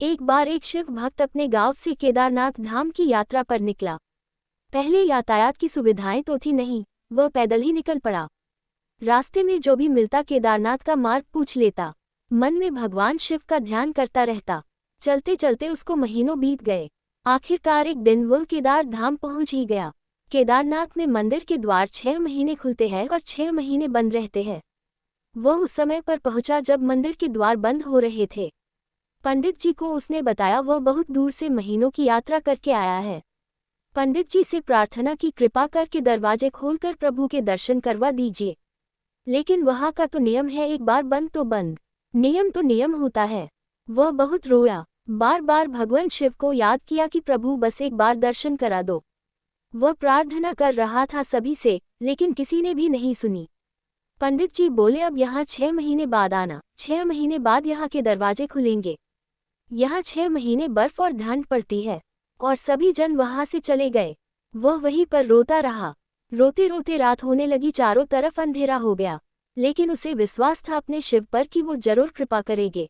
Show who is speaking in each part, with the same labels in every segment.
Speaker 1: एक बार एक शिव भक्त अपने गांव से केदारनाथ धाम की यात्रा पर निकला। पहले यातायात की सुविधाएं तो थी नहीं, वह पैदल ही निकल पड़ा। रास्ते में जो भी मिलता केदारनाथ का मार्ग पूछ लेता, मन में भगवान शिव का ध्यान करता रहता। चलते चलते उसको महीनों बीत गए। आखिरकार एक दिन वह केदार धाम पहुंच ही गया। केदारनाथ में मंदिर के द्वार 6 महीने खुलते हैं और 6 महीने बंद रहते हैं। वह उस समय पर पहुंचा जब मंदिर के द्वार बंद हो रहे थे। पंडित जी को उसने बताया वह बहुत दूर से महीनों की यात्रा करके आया है। पंडित जी से प्रार्थना की कृपा करके दरवाजे खोलकर प्रभु के दर्शन करवा दीजिए। लेकिन वहाँ का तो नियम है, एक बार बंद तो बंद, नियम तो नियम होता है। वह बहुत रोया, बार बार भगवान शिव को याद किया कि प्रभु बस एक बार दर्शन करा दो। वह प्रार्थना कर रहा था सभी से, लेकिन किसी ने भी नहीं सुनी। पंडित जी बोले अब यहाँ 6 महीने बाद आना, 6 महीने बाद यहाँ के दरवाजे खुलेंगे। यहाँ 6 महीने बर्फ और ठंड पड़ती है। और सभी जन वहाँ से चले गए। वह वहीं पर रोता रहा। रोते रोते रात होने लगी, चारों तरफ अंधेरा हो गया। लेकिन उसे विश्वास था अपने शिव पर कि वो जरूर कृपा करेंगे।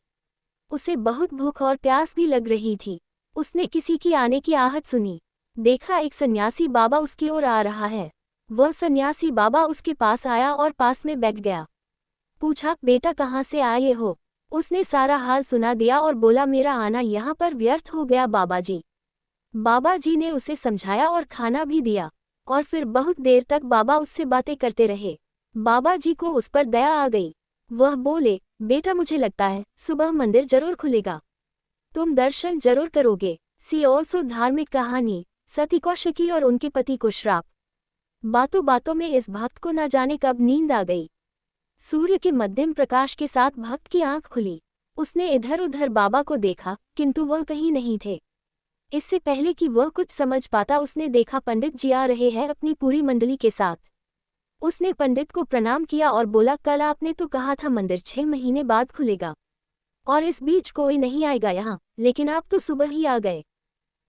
Speaker 1: उसे बहुत भूख और प्यास भी लग रही थी। उसने किसी की आने की आहट सुनी। देखा एक सन्यासी बाबा उसकी ओर आ रहा है। वह सन्यासी बाबा उसके पास आया और पास में बैठ गया। पूछा, बेटा कहाँ से आए हो? उसने सारा हाल सुना दिया और बोला, मेरा आना यहाँ पर व्यर्थ हो गया बाबा जी। बाबा जी ने उसे समझाया और खाना भी दिया। और फिर बहुत देर तक बाबा उससे बातें करते रहे। बाबा जी को उस पर दया आ गई। वह बोले, बेटा मुझे लगता है सुबह मंदिर जरूर खुलेगा, तुम दर्शन जरूर करोगे। सी ऑल्सो धार्मिक कहानी, सती कौशिकी और उनके पति को श्राप। बातों बातों में इस भक्त को न जाने कब नींद आ गई। सूर्य के मध्यम प्रकाश के साथ भक्त की आंख खुली। उसने इधर उधर बाबा को देखा, किंतु वह कहीं नहीं थे। इससे पहले कि वह कुछ समझ पाता उसने देखा पंडित जी आ रहे हैं अपनी पूरी मंडली के साथ। उसने पंडित को प्रणाम किया और बोला, कल आपने तो कहा था मंदिर 6 महीने बाद खुलेगा और इस बीच कोई नहीं आएगा यहाँ, लेकिन आप तो सुबह ही आ गए।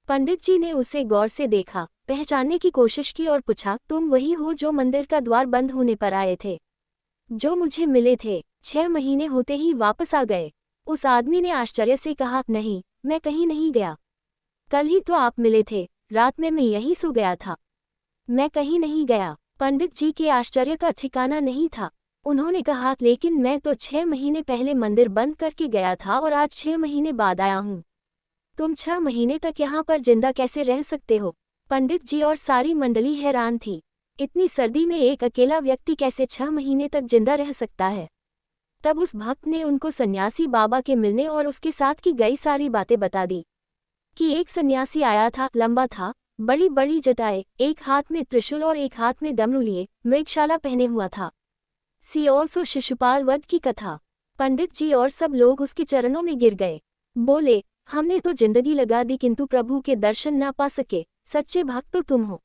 Speaker 1: पंडित जी ने उसे गौर से देखा, पहचानने की कोशिश की और पूछा, तुम वही हो जो मंदिर का द्वार बंद होने पर आए थे, जो मुझे मिले थे? 6 महीने होते ही वापस आ गए। उस आदमी ने आश्चर्य से कहा, नहीं, मैं कहीं नहीं गया। कल ही तो आप मिले थे, रात में मैं यहीं सो गया था, मैं कहीं नहीं गया। पंडित जी के आश्चर्य का ठिकाना नहीं था। उन्होंने कहा, लेकिन मैं तो 6 महीने पहले मंदिर बंद करके गया था और आज 6 महीने बाद आया हूँ। तुम 6 महीने तक यहाँ पर जिंदा कैसे रह सकते हो? पंडित जी और सारी मंडली हैरान थी। इतनी सर्दी में एक अकेला व्यक्ति कैसे 6 महीने तक जिंदा रह सकता है? तब उस भक्त ने उनको सन्यासी बाबा के मिलने और उसके साथ की गई सारी बातें बता दी। कि एक सन्यासी आया था, लंबा था, बड़ी बड़ी जटाएं, एक हाथ में त्रिशूल और एक हाथ में डमरू लिए, मृगशाला पहने हुआ था। सी ऑल्सो शिशुपाल वध की कथा। पंडित जी और सब लोग उसके चरणों में गिर गए। बोले, हमने तो जिंदगी लगा दी किंतु प्रभु के दर्शन ना पा सके। सच्चे भक्त तो तुम हो।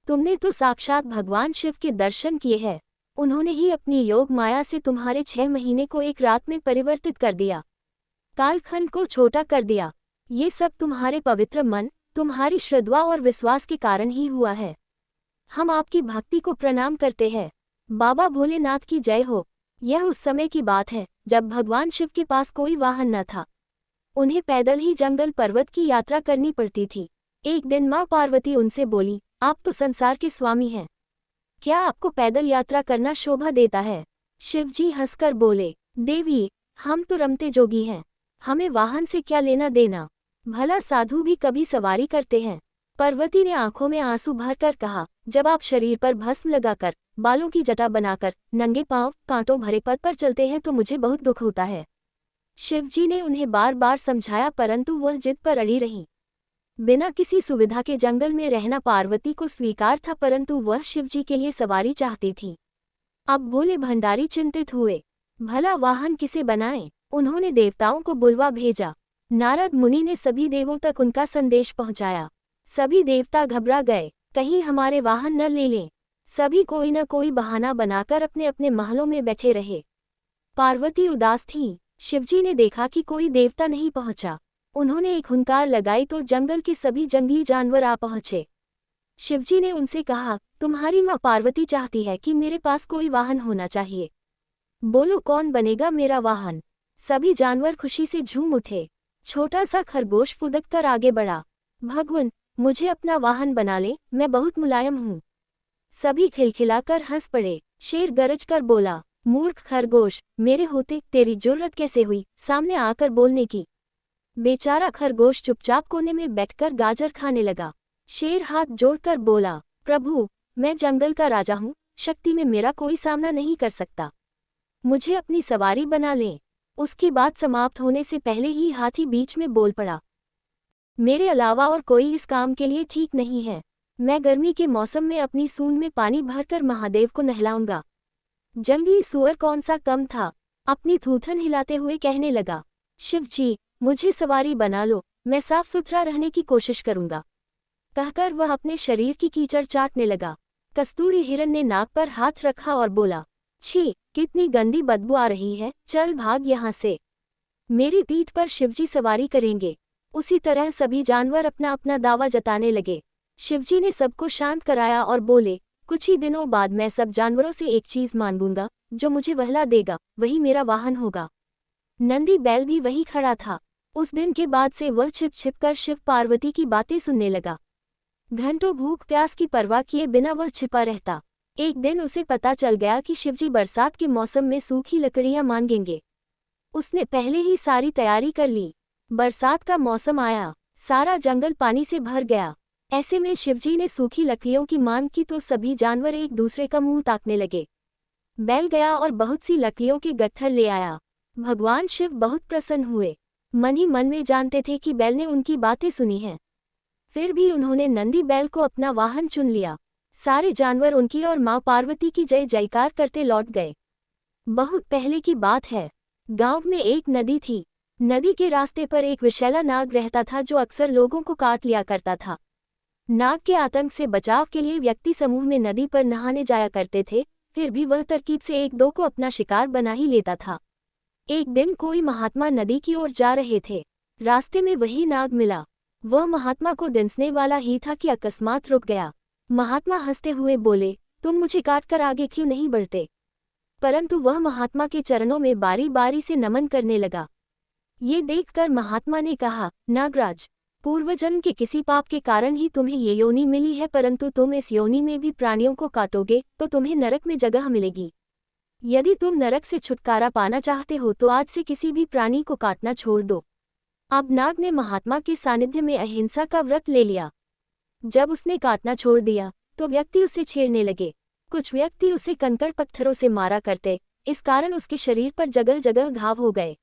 Speaker 1: तुमने तो साक्षात भगवान शिव के दर्शन किए हैं। उन्होंने ही अपनी योग माया से तुम्हारे 6 महीने को एक रात में परिवर्तित कर दिया, कालखंड को छोटा कर दिया। ये सब तुम्हारे पवित्र मन, तुम्हारी श्रद्धा और विश्वास के कारण ही हुआ है। हम आपकी भक्ति को प्रणाम करते हैं। बाबा भोलेनाथ की जय हो। यह उस समय की बात है जब भगवान शिव के पास कोई वाहन न था। उन्हें पैदल ही जंगल पर्वत की यात्रा करनी पड़ती थी। एक दिन माँ पार्वती उनसे बोली, आप तो संसार के स्वामी हैं, क्या आपको पैदल यात्रा करना शोभा देता है? शिवजी हंसकर बोले, देवी, हम तो रमते जोगी हैं, हमें वाहन से क्या लेना देना? भला साधु भी कभी सवारी करते हैं। पार्वती ने आंखों में आंसू भरकर कहा, जब आप शरीर पर भस्म लगाकर, बालों की जटा बनाकर, नंगे पांव कांटों भरे पथ पर चलते हैं तो मुझे बहुत दुख होता है। शिवजी ने उन्हें बार बार समझाया परंतु वह जिद पर अड़ी रही। बिना किसी सुविधा के जंगल में रहना पार्वती को स्वीकार था, परंतु वह शिवजी के लिए सवारी चाहती थी। अब भोले भंडारी चिंतित हुए, भला वाहन किसे बनाएं? उन्होंने देवताओं को बुलवा भेजा। नारद मुनि ने सभी देवों तक उनका संदेश पहुंचाया। सभी देवता घबरा गए, कहीं हमारे वाहन न ले लें। सभी कोई न कोई बहाना बनाकर अपने अपने महलों में बैठे रहे। पार्वती उदास थीं। शिवजी ने देखा कि कोई देवता नहीं पहुंचा। उन्होंने एक हुंकार लगाई तो जंगल के सभी जंगली जानवर आ पहुंचे। शिवजी ने उनसे कहा, तुम्हारी माँ पार्वती चाहती है कि मेरे पास कोई वाहन होना चाहिए। बोलो कौन बनेगा मेरा वाहन? सभी जानवर खुशी से झूम उठे। छोटा सा खरगोश फुदक कर आगे बढ़ा। भगवान, मुझे अपना वाहन बना ले, मैं बहुत मुलायम हूँ। सभी खिलखिलाकर हंस पड़े। शेर गरज कर बोला, मूर्ख खरगोश, मेरे होते तेरी जुर्रत कैसे हुई सामने आकर बोलने की। बेचारा खरगोश चुपचाप कोने में बैठकर गाजर खाने लगा। शेर हाथ जोड़कर बोला, प्रभु, मैं जंगल का राजा हूँ, शक्ति में मेरा कोई सामना नहीं कर सकता, मुझे अपनी सवारी बना लें। उसकी बात समाप्त होने से पहले ही हाथी बीच में बोल पड़ा, मेरे अलावा और कोई इस काम के लिए ठीक नहीं है। मैं गर्मी के मौसम में अपनी सूंड में पानी भरकर महादेव को नहलाऊंगा। जंगली सूअर कौन सा कम था, अपनी थूथन हिलाते हुए कहने लगा, शिव जी, मुझे सवारी बना लो, मैं साफ सुथरा रहने की कोशिश करूंगा। कहकर वह अपने शरीर की कीचड़ चाटने लगा। कस्तूरी हिरन ने नाक पर हाथ रखा और बोला, छी, कितनी गंदी बदबू आ रही है, चल भाग यहाँ से। मेरी पीठ पर शिवजी सवारी करेंगे। उसी तरह सभी जानवर अपना अपना दावा जताने लगे। शिवजी ने सबको शांत कराया और बोले, कुछ ही दिनों बाद मैं सब जानवरों से एक चीज मांगूंगा, जो मुझे वहला देगा वही मेरा वाहन होगा। नंदी बैल भी वही खड़ा था। उस दिन के बाद से वह छिप छिप कर शिव पार्वती की बातें सुनने लगा। घंटों भूख प्यास की परवाह किए बिना वह छिपा रहता। एक दिन उसे पता चल गया कि शिवजी बरसात के मौसम में सूखी लकड़ियां मांगेंगे। उसने पहले ही सारी तैयारी कर ली। बरसात का मौसम आया, सारा जंगल पानी से भर गया। ऐसे में शिवजी ने सूखी लकड़ियों की मांग की तो सभी जानवर एक दूसरे का मुंह ताकने लगे। बैल गया और बहुत सी लकड़ियों के गट्ठर ले आया। भगवान शिव बहुत प्रसन्न हुए। मन ही मन में जानते थे कि बैल ने उनकी बातें सुनी हैं। फिर भी उन्होंने नंदी बैल को अपना वाहन चुन लिया। सारे जानवर उनकी और माँ पार्वती की जय जयकार करते लौट गए। बहुत पहले की बात है। गांव में एक नदी थी। नदी के रास्ते पर एक विषैला नाग रहता था जो अक्सर लोगों को काट लिया करता था। नाग के आतंक से बचाव के लिए व्यक्ति समूह में नदी पर नहाने जाया करते थे, फिर भी वह तरकीब से एक दो को अपना शिकार बना ही लेता था। एक दिन कोई महात्मा नदी की ओर जा रहे थे। रास्ते में वही नाग मिला। वह महात्मा को डिंसने वाला ही था कि अकस्मात रुक गया। महात्मा हंसते हुए बोले, तुम मुझे काटकर आगे क्यों नहीं बढ़ते? परंतु वह महात्मा के चरणों में बारी बारी से नमन करने लगा। ये देखकर महात्मा ने कहा, नागराज, पूर्वजन्म के किसी पाप के कारण ही तुम्हें ये योनि मिली है, परंतु तुम इस योनि में भी प्राणियों को काटोगे तो तुम्हें नरक में जगह मिलेगी। यदि तुम नरक से छुटकारा पाना चाहते हो तो आज से किसी भी प्राणी को काटना छोड़ दो। अब नाग ने महात्मा के सानिध्य में अहिंसा का व्रत ले लिया। जब उसने काटना छोड़ दिया तो व्यक्ति उसे छेड़ने लगे। कुछ व्यक्ति उसे कंकड़ पत्थरों से मारा करते, इस कारण उसके शरीर पर जगह जगह घाव हो गए।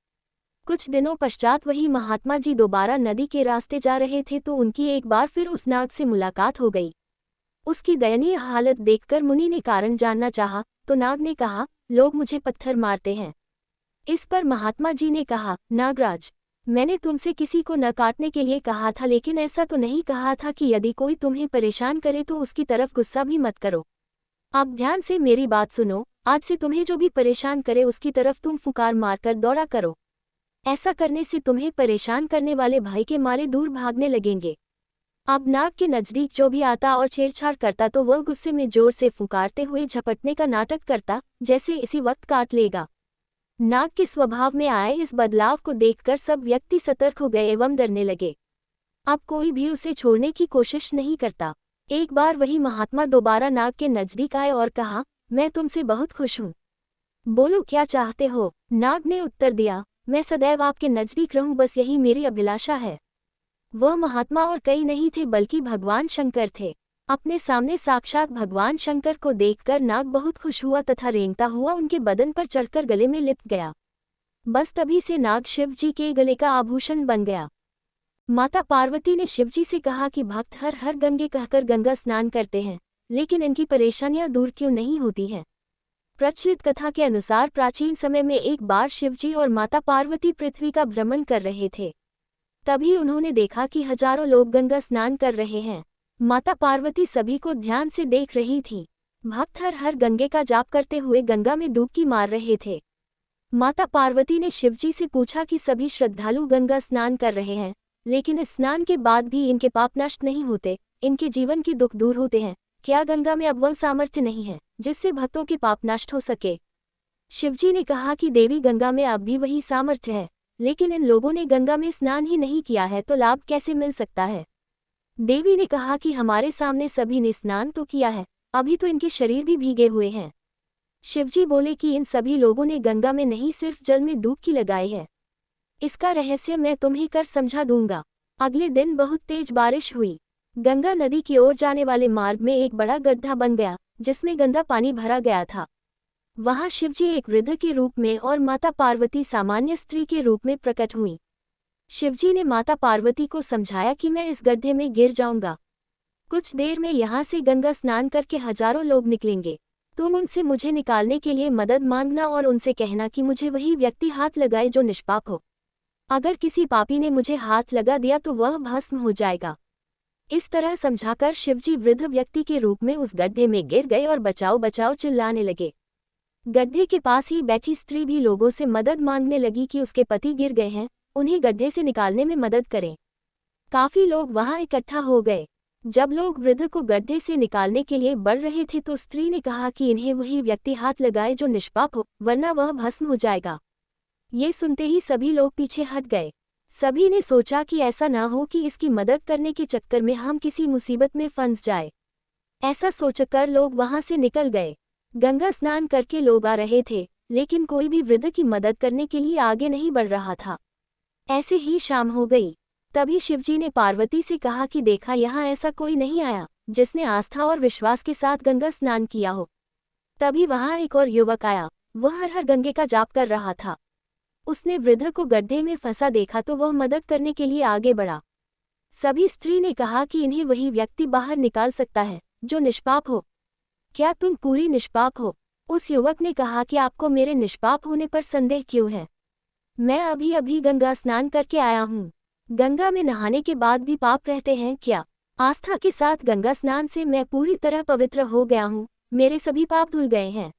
Speaker 1: कुछ दिनों पश्चात वही महात्मा जी दोबारा नदी के रास्ते जा रहे थे तो उनकी एक बार फिर उस नाग से मुलाकात हो गई। उसकी दयनीय हालत देखकर मुनि ने कारण जानना चाहा तो नाग ने कहा, लोग मुझे पत्थर मारते हैं। इस पर महात्मा जी ने कहा, नागराज, मैंने तुमसे किसी को न काटने के लिए कहा था, लेकिन ऐसा तो नहीं कहा था कि यदि कोई तुम्हें परेशान करे तो उसकी तरफ गुस्सा भी मत करो। अब ध्यान से मेरी बात सुनो, आज से तुम्हें जो भी परेशान करे उसकी तरफ तुम फुकार मारकर दौड़ा करो। ऐसा करने से तुम्हें परेशान करने वाले भय के मारे दूर भागने लगेंगे। अब नाग के नजदीक जो भी आता और छेड़छाड़ करता तो वह गुस्से में जोर से फुकारते हुए झपटने का नाटक करता, जैसे इसी वक्त काट लेगा। नाग के स्वभाव में आए इस बदलाव को देखकर सब व्यक्ति सतर्क हो गए एवं डरने लगे। अब कोई भी उसे छोड़ने की कोशिश नहीं करता। एक बार वही महात्मा दोबारा नाग के नजदीक आए और कहा, मैं तुमसे बहुत खुश हूँ, बोलो क्या चाहते हो? नाग ने उत्तर दिया, मैं सदैव आपके नजदीक रहूं, बस यही मेरी अभिलाषा है। वह महात्मा और कई नहीं थे बल्कि भगवान शंकर थे। अपने सामने साक्षात भगवान शंकर को देखकर नाग बहुत खुश हुआ तथा रेंगता हुआ उनके बदन पर चढ़कर गले में लिपट गया। बस तभी से नाग शिव जी के गले का आभूषण बन गया। माता पार्वती ने शिव जी से कहा कि भक्त हर हर गंगे कहकर गंगा स्नान करते हैं, लेकिन इनकी परेशानियां दूर क्यों नहीं होती हैं? प्रचलित कथा के अनुसार प्राचीन समय में एक बार शिवजी और माता पार्वती पृथ्वी का भ्रमण कर रहे थे। तभी उन्होंने देखा कि हजारों लोग गंगा स्नान कर रहे हैं। माता पार्वती सभी को ध्यान से देख रही थी। भक्त हर हर गंगे का जाप करते हुए गंगा में डुबकी मार रहे थे। माता पार्वती ने शिवजी से पूछा कि सभी श्रद्धालु गंगा स्नान कर रहे हैं, लेकिन इस स्नान के बाद भी इनके पाप नष्ट नहीं होते, इनके जीवन के दुख दूर होते हैं, क्या गंगा में अब वह सामर्थ्य नहीं है जिससे भक्तों के पाप नष्ट हो सके? शिवजी ने कहा कि देवी गंगा में अब भी वही सामर्थ्य है, लेकिन इन लोगों ने गंगा में स्नान ही नहीं किया है तो लाभ कैसे मिल सकता है। देवी ने कहा कि हमारे सामने सभी ने स्नान तो किया है, अभी तो इनके शरीर भी भीगे हुए हैं। शिवजी बोले कि इन सभी लोगों ने गंगा में नहीं सिर्फ जल में डुबकी लगाई है। इसका रहस्य मैं तुम्हें कर समझा दूंगा। अगले दिन बहुत तेज बारिश हुई। गंगा नदी की ओर जाने वाले मार्ग में एक बड़ा गड्ढा बन गया जिसमें गंदा पानी भरा गया था। वहां शिवजी एक वृद्ध के रूप में और माता पार्वती सामान्य स्त्री के रूप में प्रकट हुई। शिवजी ने माता पार्वती को समझाया कि मैं इस गड्ढे में गिर जाऊंगा। कुछ देर में यहाँ से गंगा स्नान करके हजारों लोग निकलेंगे। तुम उनसे मुझे निकालने के लिए मदद मांगना और उनसे कहना कि मुझे वही व्यक्ति हाथ लगाए जो निष्पाप हो। अगर किसी पापी ने मुझे हाथ लगा दिया तो वह भस्म हो जाएगा। इस तरह समझाकर शिवजी वृद्ध व्यक्ति के रूप में उस गड्ढे में गिर गए और बचाओ बचाओ चिल्लाने लगे। गड्ढे के पास ही बैठी स्त्री भी लोगों से मदद मांगने लगी कि उसके पति गिर गए हैं, उन्हें गड्ढे से निकालने में मदद करें। काफी लोग वहां इकट्ठा हो गए। जब लोग वृद्ध को गड्ढे से निकालने के लिए बढ़ रहे थे तो स्त्री ने कहा कि इन्हें वही व्यक्ति हाथ लगाए जो निष्पाप हो, वरना वह भस्म हो जाएगा। ये सुनते ही सभी लोग पीछे हट गए। सभी ने सोचा कि ऐसा ना हो कि इसकी मदद करने के चक्कर में हम किसी मुसीबत में फंस जाए। ऐसा सोचकर लोग वहां से निकल गए। गंगा स्नान करके लोग आ रहे थे, लेकिन कोई भी वृद्ध की मदद करने के लिए आगे नहीं बढ़ रहा था। ऐसे ही शाम हो गई। तभी शिवजी ने पार्वती से कहा कि देखा, यहाँ ऐसा कोई नहीं आया जिसने आस्था और विश्वास के साथ गंगा स्नान किया हो। तभी वहां एक और युवक आया। वह हर हर गंगे का जाप कर रहा था। उसने वृद्ध को गड्ढे में फंसा देखा तो वह मदद करने के लिए आगे बढ़ा। सभी स्त्री ने कहा कि इन्हें वही व्यक्ति बाहर निकाल सकता है जो निष्पाप हो। क्या तुम पूरी निष्पाप हो? उस युवक ने कहा कि आपको मेरे निष्पाप होने पर संदेह क्यों है? मैं अभी अभी गंगा स्नान करके आया हूँ। गंगा में नहाने के बाद भी पाप रहते हैं क्या? आस्था के साथ गंगा स्नान से मैं पूरी तरह पवित्र हो गया हूँ, मेरे सभी पाप धुल गए हैं,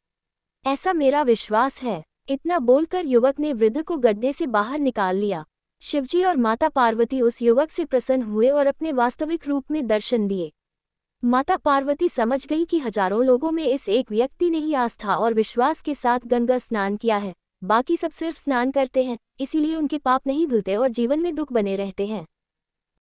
Speaker 1: ऐसा मेरा विश्वास है। इतना बोलकर युवक ने वृद्ध को गड्ढे से बाहर निकाल लिया। शिवजी और माता पार्वती उस युवक से प्रसन्न हुए और अपने वास्तविक रूप में दर्शन दिए। माता पार्वती समझ गई कि हजारों लोगों में इस एक व्यक्ति ने ही आस्था और विश्वास के साथ गंगा स्नान किया है, बाकी सब सिर्फ स्नान करते हैं, इसीलिए उनके पाप नहीं धुलते और जीवन में दुख बने रहते हैं।